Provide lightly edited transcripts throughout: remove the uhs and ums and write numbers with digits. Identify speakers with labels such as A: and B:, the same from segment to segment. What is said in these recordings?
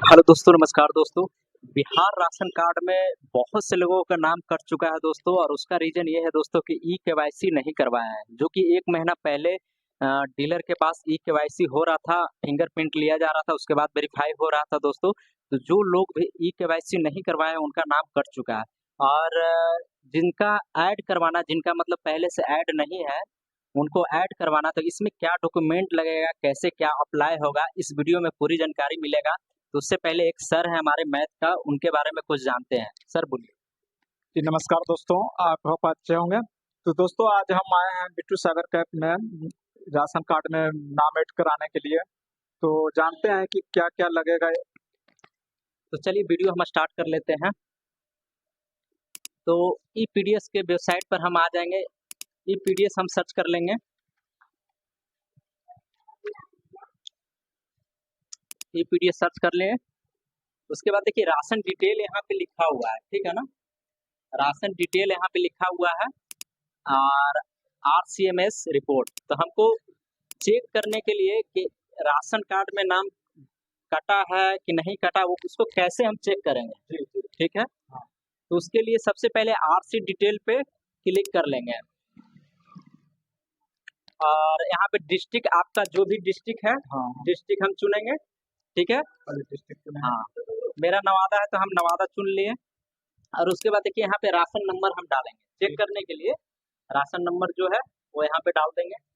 A: Hello दोस्तों, नमस्कार दोस्तों। बिहार राशन कार्ड में बहुत से लोगों का नाम कट चुका है दोस्तों, और उसका रीज़न ये है दोस्तों कि ई केवाईसी नहीं करवाया है। जो कि 1 महीना पहले डीलर के पास ई केवाईसी हो रहा था, फिंगरप्रिंट लिया जा रहा था, उसके बाद वेरीफाई हो रहा था दोस्तों। तो जो लोग भी ई केवाईसी नहीं करवाए हैं, उनका नाम कट चुका है। और जिनका ऐड करवाना, जिनका मतलब पहले से ऐड नहीं है, उनको ऐड करवाना, तो इसमें क्या डॉक्यूमेंट लगेगा, कैसे क्या अप्लाई होगा, इस वीडियो में पूरी जानकारी मिलेगा। तो उससे पहले एक सर है हमारे मैथ का, उनके बारे में कुछ जानते हैं। सर बोलिए।
B: जी नमस्कार दोस्तों, आप बहुत अच्छे होंगे। तो दोस्तों आज हम आए हैं बिट्टू सागर कैंप में राशन कार्ड में नाम ऐड कराने के लिए। तो जानते हैं कि क्या क्या लगेगा।
A: तो चलिए वीडियो हम स्टार्ट कर लेते हैं। तो ई पीडीएस के वेबसाइट पर हम आ जाएंगे। ई पीडीएस हम सर्च कर लेंगे। ई पीडीएस सर्च कर लेंगे। उसके बाद देखिए राशन डिटेल यहाँ पे लिखा हुआ है, ठीक है ना। राशन डिटेल यहाँ पे लिखा हुआ है और आरसीएमएस रिपोर्ट। तो हमको चेक करने के लिए कि राशन कार्ड में नाम कटा है कि नहीं कटा, वो उसको कैसे हम चेक करेंगे,
B: जी जी
A: ठीक है।
B: हाँ
A: तो उसके लिए सबसे पहले आरसी डिटेल पे क्लिक कर लेंगे, और यहाँ पे डिस्ट्रिक्ट, आपका जो भी डिस्ट्रिक्ट है,
B: हाँ
A: डिस्ट्रिक्ट हम चुनेंगे, ठीक है।
B: डिस्ट्रिक्ट में।
A: हाँ, मेरा नवादा है तो हम नवादा चुन लिए। और उसके बाद देखिए यहाँ पे राशन नंबर हम डालेंगे चेक करने के लिए। राशन नंबर जो है वो यहाँ पे डाल देंगे।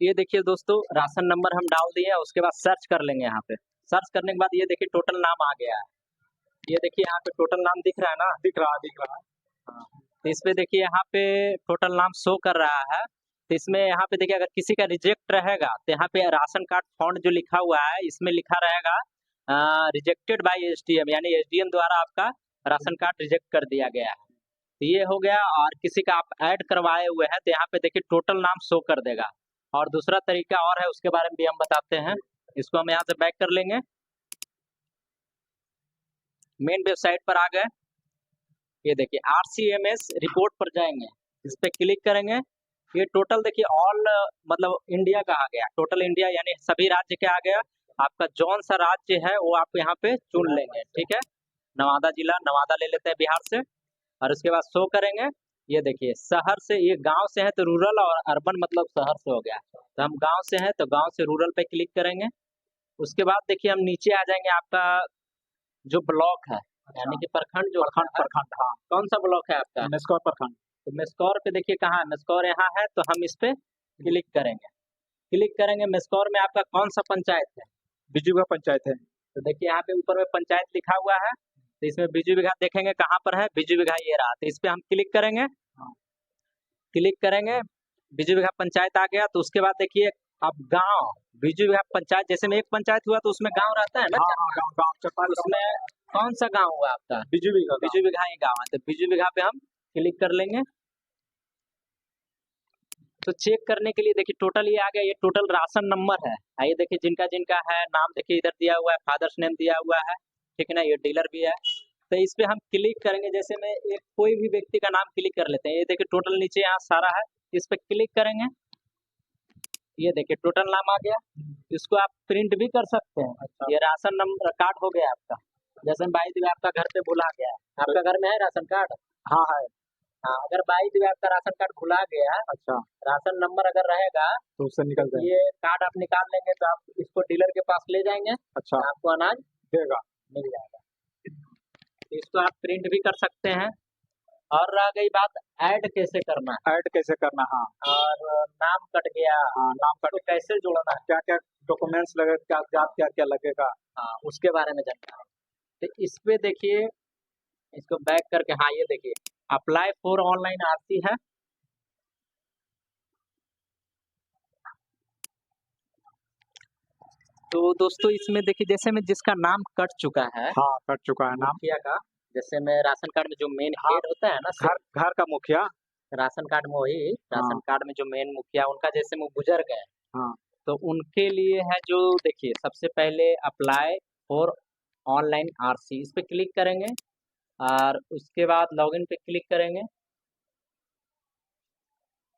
A: ये देखिए दोस्तों, राशन नंबर हम डाल दिए। उसके बाद सर्च कर लेंगे। यहाँ पे सर्च करने के बाद ये देखिए टोटल नाम आ गया है। ये देखिए यहाँ पे टोटल नाम दिख रहा है ना।
B: दिख रहा है।
A: हाँ, तो इसमें देखिए यहाँ पे टोटल नाम शो कर रहा है। तो इसमें यहाँ पे देखिए अगर किसी का रिजेक्ट रहेगा तो यहाँ पे राशन कार्ड फॉन्ट जो लिखा हुआ है, इसमें लिखा रहेगा रिजेक्टेड बाय एसडीएम, यानी एसडीएम द्वारा आपका राशन कार्ड रिजेक्ट कर दिया गया है। तो ये हो गया। और किसी का आप ऐड करवाए हुए हैं तो यहाँ पे देखिए टोटल नाम शो कर देगा। और दूसरा तरीका और है, उसके बारे में भी हम बताते हैं। इसको हम यहाँ से बैक कर लेंगे, मेन वेबसाइट पर आ गए। ये देखिए आरसीएमएस रिपोर्ट पर जाएंगे, इस पे क्लिक करेंगे। ये टोटल देखिए ऑल, मतलब इंडिया का आ गया, टोटल इंडिया यानी सभी राज्य के आ गया। आपका जौन सा राज्य है वो आप यहाँ पे चुन लेंगे, ठीक है। नवादा जिला, नवादा ले लेते हैं बिहार से। और उसके बाद शो करेंगे। ये देखिए शहर से, ये गांव से है तो रूरल, और अर्बन मतलब शहर से हो गया। तो हम गांव से हैं तो गांव से रूरल पे क्लिक करेंगे। उसके बाद देखिए हम नीचे आ जाएंगे। आपका जो ब्लॉक है, यानी कि प्रखंड जो
B: प्रखंड
A: है,
B: प्रखंड हाँ।
A: कौन सा ब्लॉक है आपका।
B: मेस्कौर प्रखंड।
A: तो मेस्कौर पे देखिए कहाँ है, मेस्कौर यहाँ है, तो हम इस पे क्लिक करेंगे। क्लिक करेंगे, मेस्कौर में आपका कौन सा पंचायत है।
B: बिजू का पंचायत है।
A: तो देखिए यहाँ पे ऊपर में पंचायत लिखा हुआ है। तो इसमें बिजू बिघा देखेंगे कहाँ पर है, बिजू बिघा ये रहा। तो इस पे हम क्लिक करेंगे।
B: हाँ
A: क्लिक करेंगे, बिजू बिघा पंचायत आ गया। तो उसके बाद देखिए अब गांव, बिजू बिघा पंचायत जैसे में एक पंचायत हुआ तो उसमें गांव रहता है ना।
B: हाँ हाँ गाँव गाँव चपाल
A: उसमें कौन सा गांव हुआ आपका,
B: बिजू भी का
A: बिजू बिघा ही गांव है। तो बिजू बिघा पे हम क्लिक कर लेंगे। तो चेक करने के लिए देखिए टोटल ये आ गया, ये टोटल राशन नंबर है। आइए देखिए जिनका जिनका है नाम देखिए इधर दिया हुआ है, फादर्स नेम दिया हुआ है, ठीक है ना। ये डीलर भी है। तो इस पे हम क्लिक करेंगे। जैसे में एक कोई भी व्यक्ति का नाम क्लिक कर लेते हैं। ये देखिए टोटल नीचे यहाँ सारा है, इस पे क्लिक करेंगे। ये देखिए टोटल नाम आ गया। इसको आप प्रिंट भी कर सकते हैं।
B: अच्छा
A: ये राशन नंबर कार्ड हो गया आपका। जैसे बाई दी आपका घर पे भुला गया, आपका घर में है राशन कार्ड।
B: हाँ है।
A: हाँ, अगर बाई दी आपका राशन कार्ड भुला गया,
B: अच्छा
A: राशन नंबर अगर रहेगा,
B: तो उससे निकल
A: तो
B: जाए।
A: ये कार्ड आप निकाल लेंगे तो आप इसको डीलर के पास ले जाएंगे,
B: अच्छा
A: आपको अनाज
B: देगा।
A: मिल जाएगा। तो इसको आप प्रिंट भी कर सकते हैं। और रह गई बात ऐड कैसे करना है,
B: ऐड कैसे करना। हाँ
A: और नाम कट गया,
B: हाँ नाम
A: तो कैसे जोड़ना है,
B: क्या क्या डॉक्यूमेंट्स लगेगा, कागजात क्या क्या लगेगा।
A: हाँ उसके बारे में जानना है। तो इस पे देखिए, इसको बैक करके, हाँ ये देखिए अप्लाई फॉर ऑनलाइन आरसी है। तो दोस्तों इसमें देखिए जैसे में जिसका नाम कट चुका है
B: हाँ, कट चुका है नाम।
A: मुखिया का, जैसे में राशन कार्ड में जो मेन
B: हाँ,
A: हेड होता है ना,
B: घर घर का मुखिया।
A: राशन कार्ड में वही राशन
B: हाँ,
A: कार्ड में जो मेन मुखिया उनका जैसे में गुजर गए,
B: हाँ,
A: तो उनके लिए है जो देखिए सबसे पहले अप्लाई फॉर ऑनलाइन आरसी इस पे क्लिक करेंगे और उसके बाद लॉगिन पे क्लिक करेंगे।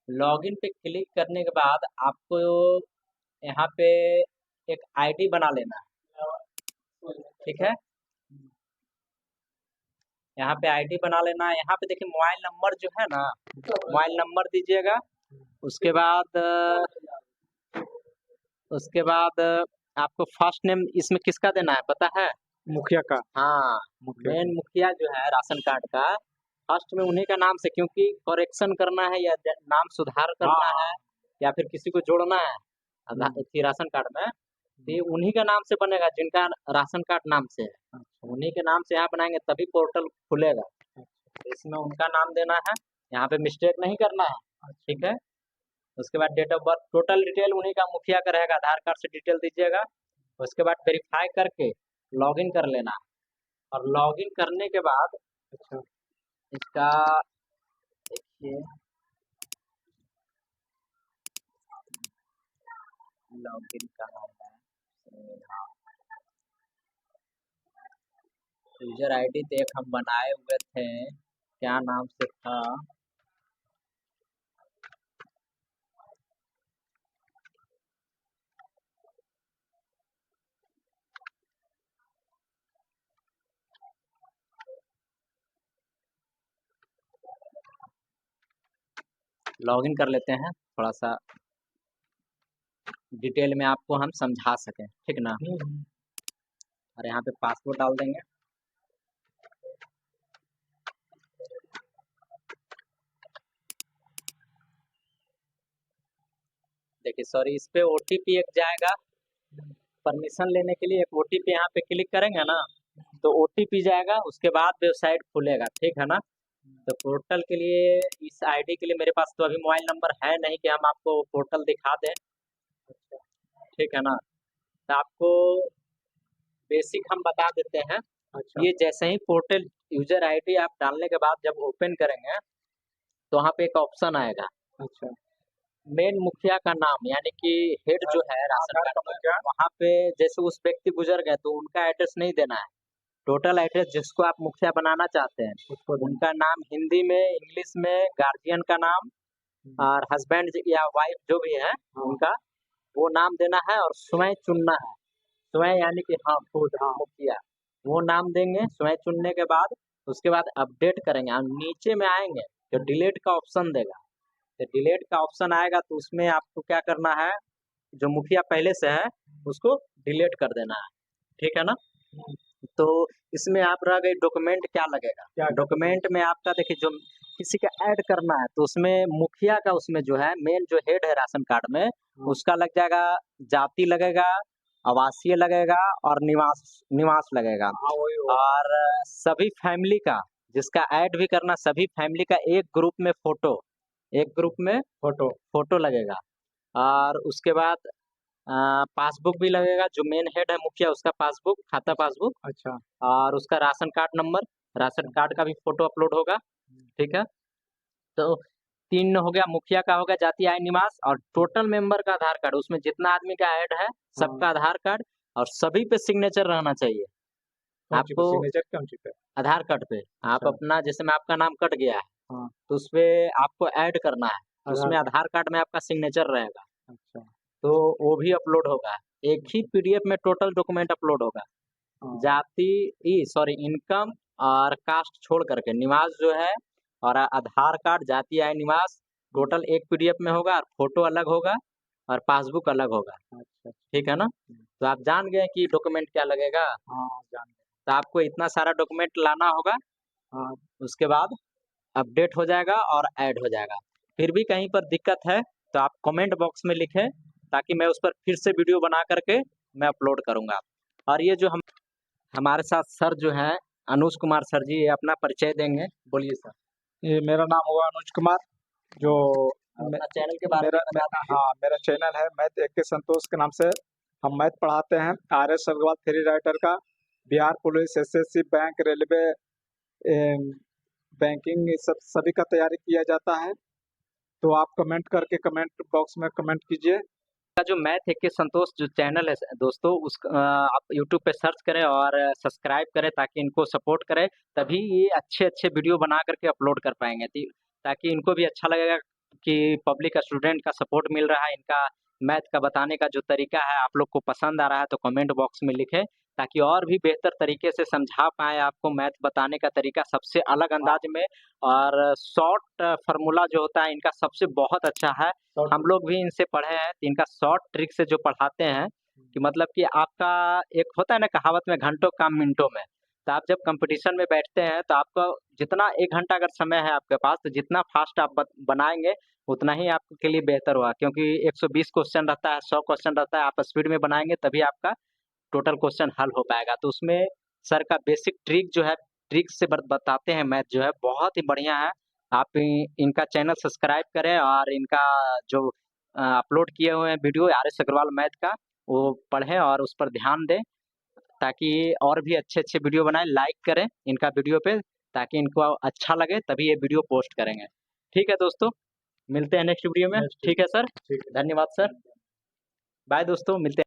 A: लॉगिन पे क्लिक करने के बाद आपको यहाँ पे एक आईडी बना लेना है, ठीक है। यहाँ पे आईडी बना लेना है। यहाँ पे देखिए मोबाइल नंबर जो है ना, मोबाइल नंबर दीजिएगा। उसके बाद आपको फर्स्ट नेम इसमें किसका देना है पता है?
B: मुखिया का।
A: हाँ,
B: मुखिया
A: मेन
B: का।
A: मुखिया जो है राशन कार्ड का फर्स्ट में उन्हीं का नाम से, क्योंकि करेक्शन करना है या नाम सुधार करना
B: हाँ,
A: है या फिर किसी को जोड़ना है
B: हम्म,
A: राशन कार्ड में, तो ये उन्हीं का नाम से बनेगा जिनका राशन कार्ड नाम से है।
B: अच्छा,
A: उन्हीं के नाम से यहाँ बनाएंगे तभी पोर्टल खुलेगा। तो इसमें उनका नाम देना है, यहाँ पे मिस्टेक नहीं करना है, ठीक है। उसके बाद date of birth total detail उन्हीं का मुखिया का रहेगा, आधार कार्ड से डिटेल दीजिएगा। उसके बाद वेरीफाई करके लॉगिन कर लेना है। और लॉगिन करने के बाद
B: अच्छा,
A: इसका देखिए लॉगिन का नाम है, हाँ, यूजर आईडी तो एक हम बनाए हुए थे, क्या नाम से था, लॉगिन कर लेते हैं थोड़ा सा डिटेल में आपको हम समझा सकें, ठीक ना। और यहाँ पे पासवर्ड डाल देंगे। देखिए सॉरी, इस पे ओटीपी एक जाएगा, परमिशन लेने के लिए एक ओटीपी यहाँ पे क्लिक करेंगे ना, तो ओटीपी जाएगा, उसके बाद वेबसाइट खुलेगा, ठीक है ना। तो पोर्टल के लिए इस आईडी के लिए मेरे पास तो अभी मोबाइल नंबर है नहीं कि हम आपको पोर्टल दिखा दें, ठीक है ना। तो आपको बेसिक हम बता देते हैं।
B: अच्छा,
A: ये जैसे ही पोर्टल यूजर आईडी आप डालने के बाद जब ओपन करेंगे तो वहाँ पे एक ऑप्शन आएगा,
B: अच्छा,
A: मेन मुखिया का नाम, यानी कि हेड जो है राशन
B: घर का
A: कार्ड में,
B: मुखिया।
A: वहाँ पे जैसे उस व्यक्ति गुजर गए तो उनका एड्रेस नहीं देना है। टोटल एड्रेस जिसको आप मुखिया बनाना चाहते हैं
B: उसको देना।
A: उनका नाम हिंदी में, इंग्लिश में, गार्जियन का नाम और हस्बैंड या वाइफ जो भी है
B: हाँ,
A: उनका वो नाम देना है और स्वयं चुनना है। स्वयं यानी कि हम
B: खुद, हाँ,
A: मुखिया, वो नाम देंगे। स्वयं चुनने के बाद उसके बाद अपडेट करेंगे, हम नीचे में आएंगे तो डिलीट का ऑप्शन देगा। तो डिलीट का ऑप्शन आएगा तो उसमें आपको क्या करना है, जो मुखिया पहले से है उसको डिलीट कर देना है, ठीक है ना। तो इसमें आप रह गई डॉक्यूमेंट क्या लगेगा।
B: क्या
A: डॉक्यूमेंट में आपका देखिए जो किसी का ऐड करना है तो उसमें मुखिया का, उसमें जो है मेन जो हेड है राशन कार्ड में उसका लग जाएगा, जाति लगेगा, आवासीय लगेगा और निवास निवास लगेगा।
B: हाँ, वही वो।
A: और सभी फैमिली का जिसका ऐड भी करना, सभी फैमिली का एक ग्रुप में फोटो, एक ग्रुप में
B: फोटो।
A: फोटो लगेगा। और उसके बाद पासबुक भी लगेगा, जो मेन हेड है मुखिया उसका पासबुक, खाता पासबुक,
B: अच्छा,
A: और उसका ration card number, ration card का भी फोटो अपलोड होगा, ठीक है। तो 3 हो गया, मुखिया का हो गया, जाति आय निवास, और टोटल मेंबर का आधार कार्ड, उसमें जितना आदमी का ऐड है सबका आधार कार्ड, और सभी पे सिग्नेचर रहना चाहिए।
B: कौन सी पे
A: आपको
B: सिग्नेचर, कौन सी पे?
A: आधार कार्ड पे आप
B: अच्छा,
A: अपना, जैसे में आपका नाम कट गया है
B: हाँ,
A: तो उसपे आपको ऐड करना है, तो
B: आधार
A: उसमें
B: कार्ड।
A: आधार कार्ड में आपका सिग्नेचर रहेगा,
B: अच्छा,
A: तो वो भी अपलोड होगा। एक ही पीडीएफ में टोटल डॉक्यूमेंट अपलोड होगा।
B: हाँ,
A: जाति सॉरी इनकम और कास्ट छोड़ करके निवास जो है, और आधार कार्ड, जाति आय निवास टोटल एक पीडीएफ में होगा, और फोटो अलग होगा और पासबुक अलग होगा,
B: अच्छा,
A: ठीक है ना। तो आप जान गए कि डॉक्यूमेंट क्या लगेगा।
B: हाँ, जान गए।
A: तो आपको इतना सारा डॉक्यूमेंट लाना होगा,
B: हाँ,
A: उसके बाद अपडेट हो जाएगा और ऐड हो जाएगा। फिर भी कहीं पर दिक्कत है तो आप कमेंट बॉक्स में लिखें, ताकि मैं उस पर फिर से वीडियो बना करके मैं अपलोड करूँगा। और ये जो हमारे साथ सर जो हैं अनुज कुमार सर जी, ये अपना परिचय देंगे, बोलिए सर।
B: ये मेरा नाम हुआ अनुज कुमार, जो
A: अपना चैनल के बारे में बता दीजिए।
B: हाँ, मेरा चैनल है मैं देख के संतोष के नाम से हम मैथ पढ़ाते हैं RS अग्रवाल थ्री राइटर का। Bihar police, SSC, bank, railway, banking, ये सब सभी का तैयारी किया जाता है। तो आप कमेंट करके कमेंट बॉक्स में कमेंट कीजिए।
A: का जो मैथ है के संतोष जो चैनल है दोस्तों, उस आप यूट्यूब पे सर्च करें और सब्सक्राइब करें ताकि इनको सपोर्ट करें, तभी ये अच्छे-अच्छे वीडियो बना करके अपलोड कर पाएँगे। ताकि इनको भी अच्छा लगेगा कि पब्लिक स्टूडेंट का सपोर्ट मिल रहा है, इनका मैथ का बताने का जो तरीका है आप लोग को पसंद आ रहा है, तो कमेंट बॉक्स में लिखें ताकि और भी बेहतर तरीके से समझा पाएँ आपको मैथ बताने का तरीका सबसे अलग अंदाज में। और शॉर्ट फ़ॉर्मूला जो होता है इनका सबसे बहुत अच्छा है। हम लोग भी इनसे पढ़े हैं, तो इनका शॉर्ट ट्रिक से जो पढ़ाते हैं कि मतलब कि आपका एक होता है ना कहावत में घंटों काम मिनटों में। तो आप जब कॉम्पिटिशन में बैठते हैं तो आपको जितना 1 घंटा अगर समय है आपके पास, तो जितना फ़ास्ट आप बनाएँगे उतना ही आपके लिए बेहतर होगा, क्योंकि 120 क्वेश्चन रहता है, 100 क्वेश्चन रहता है, आप स्पीड में बनाएँगे तभी आपका टोटल क्वेश्चन हल हो पाएगा। तो उसमें सर का बेसिक ट्रिक जो है, ट्रिक से बताते हैं मैथ जो है बहुत ही बढ़िया है। आप इनका चैनल सब्सक्राइब करें और इनका जो अपलोड किए हुए हैं वीडियो RS अग्रवाल मैथ का, वो पढ़ें और उस पर ध्यान दें ताकि और भी अच्छे-अच्छे वीडियो बनाएँ। लाइक करें इनका वीडियो पे ताकि इनको अच्छा लगे तभी ये वीडियो पोस्ट करेंगे। ठीक है दोस्तों, मिलते हैं नेक्स्ट वीडियो में। ठीक है सर, धन्यवाद सर। बाय दोस्तों, मिलते हैं।